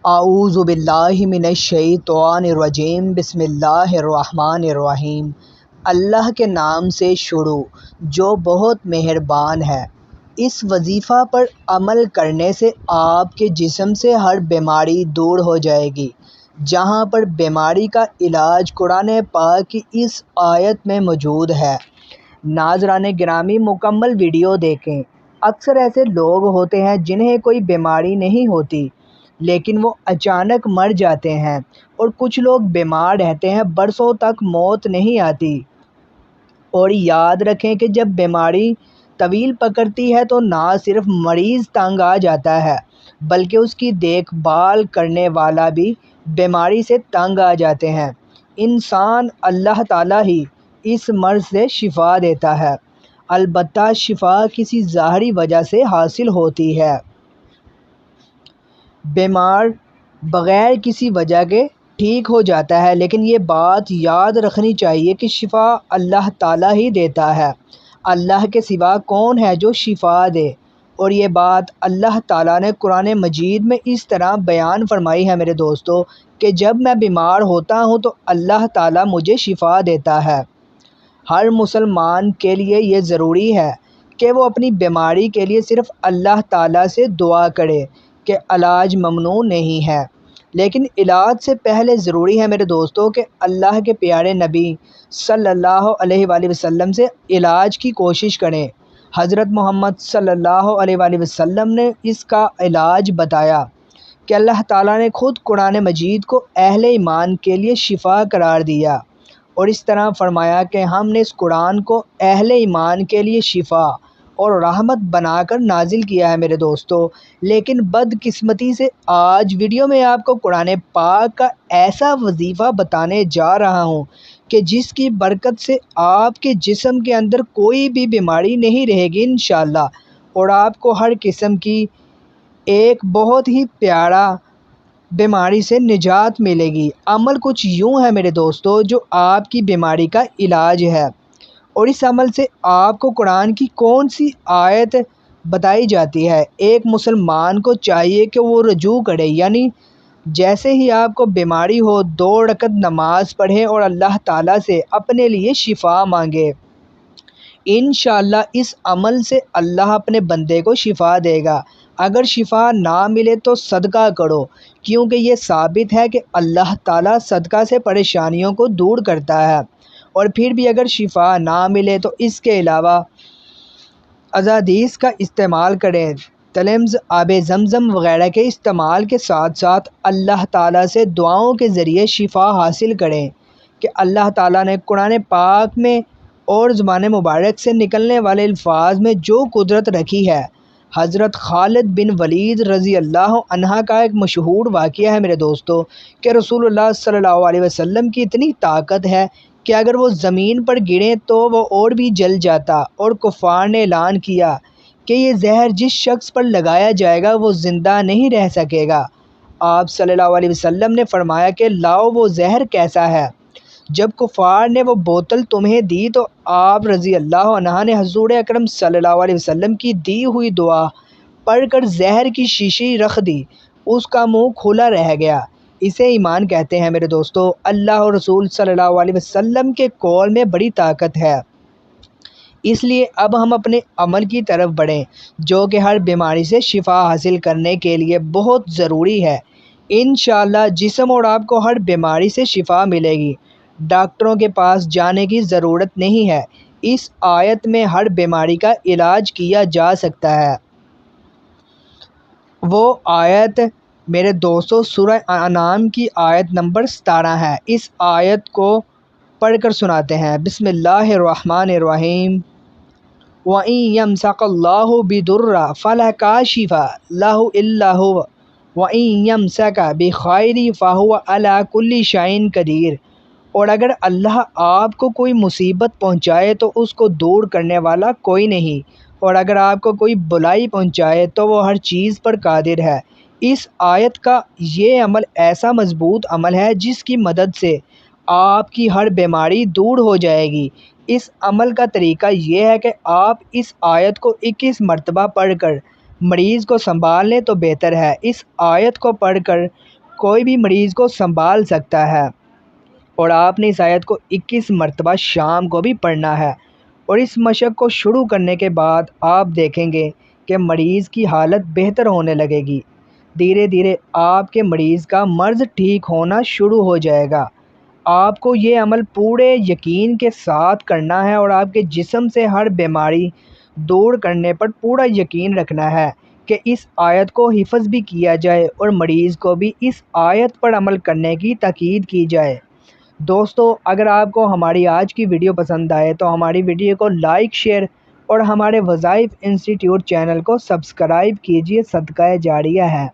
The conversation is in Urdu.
اعوذ باللہ من الشیطان الرجیم بسم اللہ الرحمن الرحیم۔ اللہ کے نام سے شروع جو بہت مہربان ہے۔ اس وظیفہ پر عمل کرنے سے آپ کے جسم سے ہر بیماری دور ہو جائے گی۔ جہاں پر بیماری کا علاج قرآن پاک کی اس آیت میں موجود ہے۔ ناظران گرامی، مکمل ویڈیو دیکھیں۔ اکثر ایسے لوگ ہوتے ہیں جنہیں کوئی بیماری نہیں ہوتی لیکن وہ اچانک مر جاتے ہیں، اور کچھ لوگ بیمار رہتے ہیں، برسوں تک موت نہیں آتی۔ اور یاد رکھیں کہ جب بیماری طویل پکڑتی ہے تو نہ صرف مریض تنگ آ جاتا ہے بلکہ اس کی دیکھ بھال کرنے والا بھی بیماری سے تنگ آ جاتے ہیں۔ انسان اللہ تعالیٰ ہی اس مرض سے شفا دیتا ہے، البتہ شفا کسی ظاہری وجہ سے حاصل ہوتی ہے۔ بیمار بغیر کسی وجہ کے ٹھیک ہو جاتا ہے، لیکن یہ بات یاد رکھنی چاہیے کہ شفا اللہ تعالیٰ ہی دیتا ہے۔ اللہ کے سوا کون ہے جو شفا دے؟ اور یہ بات اللہ تعالیٰ نے قرآن مجید میں اس طرح بیان فرمائی ہے میرے دوستو کہ جب میں بیمار ہوتا ہوں تو اللہ تعالیٰ مجھے شفا دیتا ہے۔ ہر مسلمان کے لیے یہ ضروری ہے کہ وہ اپنی بیماری کے لیے صرف اللہ تعالیٰ سے دعا کرے کہ علاج ممنوع نہیں ہے، لیکن علاج سے پہلے ضروری ہے میرے دوستو کہ اللہ کے پیارے نبی صلی اللہ علیہ وآلہ وسلم سے علاج کی کوشش کریں۔ حضرت محمد صلی اللہ علیہ وآلہ وسلم نے اس کا علاج بتایا کہ اللہ تعالیٰ نے خود قرآن مجید کو اہل ایمان کے لیے شفا قرار دیا، اور اس طرح فرمایا کہ ہم نے اس قرآن کو اہل ایمان کے لیے شفا اور رحمت بنا کر نازل کیا ہے میرے دوستو۔ لیکن بدقسمتی سے آج ویڈیو میں آپ کو قرآن پاک کا ایسا وظیفہ بتانے جا رہا ہوں کہ جس کی برکت سے آپ کے جسم کے اندر کوئی بھی بیماری نہیں رہے گی انشاءاللہ، اور آپ کو ہر قسم کی ایک بہت ہی پیارا بیماری سے نجات ملے گی۔ عمل کچھ یوں ہے میرے دوستو جو آپ کی بیماری کا علاج ہے، اور اس عمل سے آپ کو قرآن کی کون سی آیت بتائی جاتی ہے؟ ایک مسلمان کو چاہیے کہ وہ رجوع کرے، یعنی جیسے ہی آپ کو بیماری ہو 2 رکعت نماز پڑھے اور اللہ تعالیٰ سے اپنے لیے شفا مانگے۔ انشاءاللہ اس عمل سے اللہ اپنے بندے کو شفا دے گا۔ اگر شفا نہ ملے تو صدقہ کرو، کیونکہ یہ ثابت ہے کہ اللہ تعالیٰ صدقہ سے پریشانیوں کو دور کرتا ہے۔ اور پھر بھی اگر شفا نہ ملے تو اس کے علاوہ احادیث کا استعمال کریں، تلمذ، آب زمزم وغیرہ کے استعمال کے ساتھ ساتھ اللہ تعالیٰ سے دعاؤں کے ذریعے شفا حاصل کریں کہ اللہ تعالیٰ نے قرآن پاک میں اور زبان مبارک سے نکلنے والے الفاظ میں جو قدرت رکھی ہے۔ حضرت خالد بن ولید رضی اللہ عنہ کا ایک مشہور واقعہ ہے میرے دوستو کہ رسول اللہ صلی اللہ علیہ وسلم کی اتنی طاقت ہے کہ اگر وہ زمین پر گریں تو وہ اور بھی جل جاتا، اور کفار نے اعلان کیا کہ یہ زہر جس شخص پر لگایا جائے گا وہ زندہ نہیں رہ سکے گا۔ آپ صلی اللہ علیہ وسلم نے فرمایا کہ لاؤ وہ زہر کیسا ہے۔ جب کفار نے وہ بوتل تمہیں دی تو آپ رضی اللہ عنہ نے حضور اکرم صلی اللہ علیہ وسلم کی دی ہوئی دعا پڑھ کر زہر کی شیشی رکھ دی، اس کا منہ کھلا رہ گیا۔ اسے ایمان کہتے ہیں میرے دوستو۔ اللہ اور رسول صلی اللہ علیہ وسلم کے قول میں بڑی طاقت ہے، اس لیے اب ہم اپنے عمل کی طرف بڑھیں جو کہ ہر بیماری سے شفا حاصل کرنے کے لیے بہت ضروری ہے۔ انشاءاللہ جسم اور آپ کو ہر بیماری سے شفا ملے گی، ڈاکٹروں کے پاس جانے کی ضرورت نہیں ہے۔ اس آیت میں ہر بیماری کا علاج کیا جا سکتا ہے۔ وہ آیت میرے دوستو سورہ انعام کی آیت نمبر 17 ہے۔ اس آیت کو پڑھ کر سناتے ہیں۔ بسم اللہ الرحمن الرحیم۔ وَإِن يَمْسَسْكَ اللَّهُ بِضُرٍّ فَلَا كَاشِفَ لَهُ إِلَّا هُوَ وَإِن يَمْسَسْكَ بِخَيْرٍ فَهُوَ عَلَى كُلِّ شَيْءٍ قَدِيرٌ۔ اور اگر اللہ آپ کو کوئی مصیبت پہنچائے تو اس کو دور کرنے والا کوئی نہیں، اور اگر آپ کو کوئی بلائی پہنچائے تو وہ ہر چیز پر قادر ہے۔ اس آیت کا یہ عمل ایسا مضبوط عمل ہے جس کی مدد سے آپ کی ہر بیماری دور ہو جائے گی۔ اس عمل کا طریقہ یہ ہے کہ آپ اس آیت کو 21 مرتبہ پڑھ کر مریض کو سنبھال لیں تو بہتر ہے۔ اس آیت کو پڑھ کر کوئی بھی مریض کو سنبھال سکتا ہے، اور آپ نے اس آیت کو 21 مرتبہ شام کو بھی پڑھنا ہے، اور اس مشق کو شروع کرنے کے بعد آپ دیکھیں گے کہ مریض کی حالت بہتر ہونے لگے گی۔ دھیرے دھیرے آپ کے مریض کا مرض ٹھیک ہونا شروع ہو جائے گا۔ آپ کو یہ عمل پورے یقین کے ساتھ کرنا ہے اور آپ کے جسم سے ہر بیماری دور کرنے پر پورا یقین رکھنا ہے کہ اس آیت کو حفظ بھی کیا جائے اور مریض کو بھی اس آیت پر عمل کرنے کی تاکید کی جائے۔ دوستو، اگر آپ کو ہماری آج کی ویڈیو پسند آئے تو ہماری ویڈیو کو لائک، شیئر اور ہمارے وظائف انسٹی ٹیوٹ چینل کو سبسکرائب کیجیے، صدقہ جاریہ ہے۔